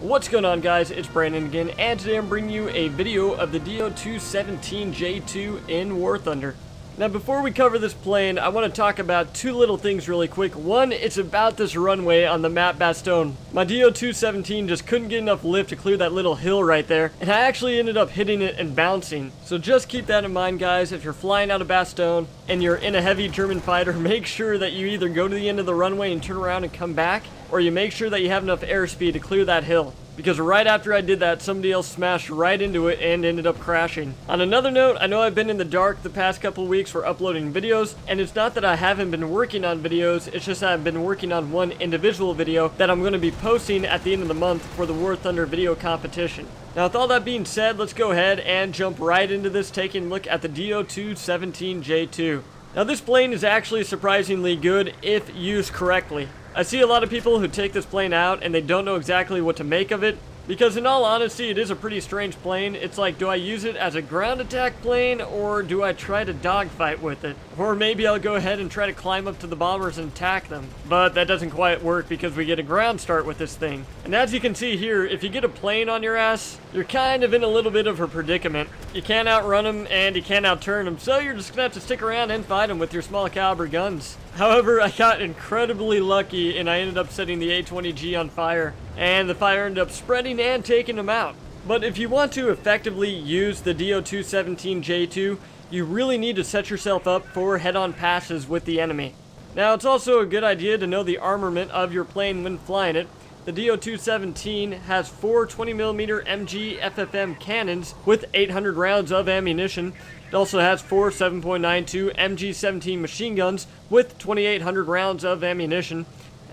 What's going on, guys? It's Brandon again, and today I'm bringing you a video of the J-2 J-2 in War Thunder. Now, before we cover this plane, I want to talk about two little things really quick. One, it's about this runway on the map Bastogne. My J-2 just couldn't get enough lift to clear that little hill right there, and I actually ended up hitting it and bouncing. So just keep that in mind, guys. If you're flying out of Bastogne and you're in a heavy German fighter, make sure that you either go to the end of the runway and turn around and come back, or you make sure that you have enough airspeed to clear that hill. Because right after I did that, somebody else smashed right into it and ended up crashing. On another note, I know I've been in the dark the past couple of weeks for uploading videos, and it's not that I haven't been working on videos, it's just that I've been working on one individual video that I'm going to be posting at the end of the month for the War Thunder video competition. Now, with all that being said, let's go ahead and jump right into this, taking a look at the J-2 J-2. Now, this plane is actually surprisingly good if used correctly. I see a lot of people who take this plane out and they don't know exactly what to make of it, because in all honesty, it is a pretty strange plane. It's like, do I use it as a ground attack plane, or do I try to dogfight with it? Or maybe I'll go ahead and try to climb up to the bombers and attack them. But that doesn't quite work because we get a ground start with this thing. And as you can see here, if you get a plane on your ass, you're kind of in a little bit of a predicament. You can't outrun them and you can't outturn them, so you're just gonna have to stick around and fight them with your small caliber guns. However, I got incredibly lucky and I ended up setting the A-20G on fire, and the fire ended up spreading and taking them out. But if you want to effectively use the J-2 J-2, you really need to set yourself up for head-on passes with the enemy. Now, it's also a good idea to know the armament of your plane when flying it. The J-2 has four 20mm MG FFM cannons with 800 rounds of ammunition. It also has four 7.92 MG-17 machine guns with 2,800 rounds of ammunition.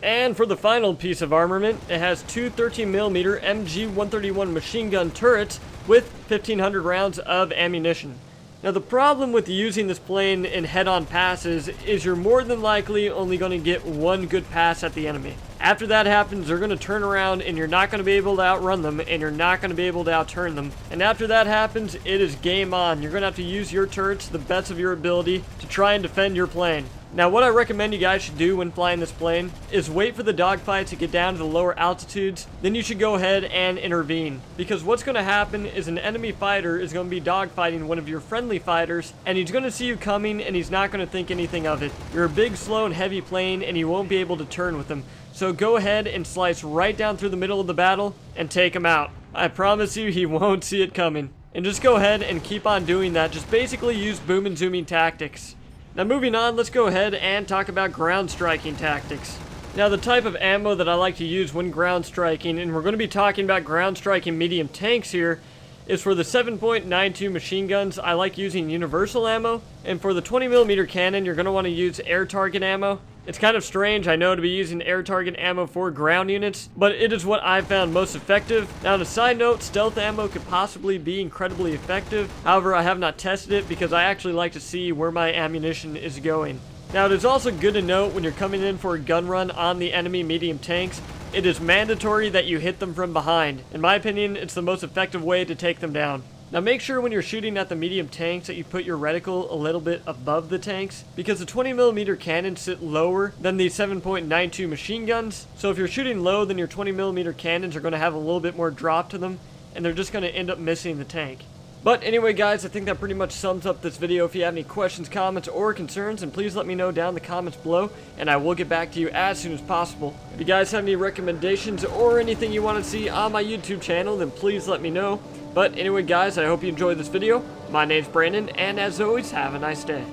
And for the final piece of armament, it has two 13mm MG-131 machine gun turrets with 1,500 rounds of ammunition. Now, the problem with using this plane in head-on passes is you're more than likely only going to get one good pass at the enemy. After that happens, they're going to turn around and you're not going to be able to outrun them, and you're not going to be able to outturn them. And after that happens, it is game on. You're going to have to use your turrets to the best of your ability to try and defend your plane. Now, what I recommend you guys should do when flying this plane is wait for the dogfight to get down to the lower altitudes, then you should go ahead and intervene. Because what's going to happen is an enemy fighter is going to be dogfighting one of your friendly fighters, and he's going to see you coming and he's not going to think anything of it. You're a big, slow, and heavy plane and you won't be able to turn with him. So go ahead and slice right down through the middle of the battle and take him out. I promise you, he won't see it coming. And just go ahead and keep on doing that. Just basically use boom and zooming tactics. Now, moving on, let's go ahead and talk about ground striking tactics. Now, the type of ammo that I like to use when ground striking, and we're going to be talking about ground striking medium tanks here, is for the 7.92 machine guns, I like using universal ammo. And for the 20mm cannon, you're going to want to use air target ammo. It's kind of strange, I know, to be using air target ammo for ground units, but it is what I've found most effective. Now, on a side note, stealth ammo could possibly be incredibly effective. However, I have not tested it because I actually like to see where my ammunition is going. Now, it is also good to note when you're coming in for a gun run on the enemy medium tanks, it is mandatory that you hit them from behind. In my opinion, it's the most effective way to take them down. Now, make sure when you're shooting at the medium tanks that you put your reticle a little bit above the tanks, because the 20mm cannons sit lower than the 7.92 machine guns. So if you're shooting low, then your 20mm cannons are going to have a little bit more drop to them, and they're just going to end up missing the tank. But anyway, guys, I think that pretty much sums up this video. If you have any questions, comments, or concerns, then please let me know down in the comments below, and I will get back to you as soon as possible. If you guys have any recommendations or anything you want to see on my YouTube channel, then please let me know. But anyway, guys, I hope you enjoyed this video. My name's Brandon, and as always, have a nice day.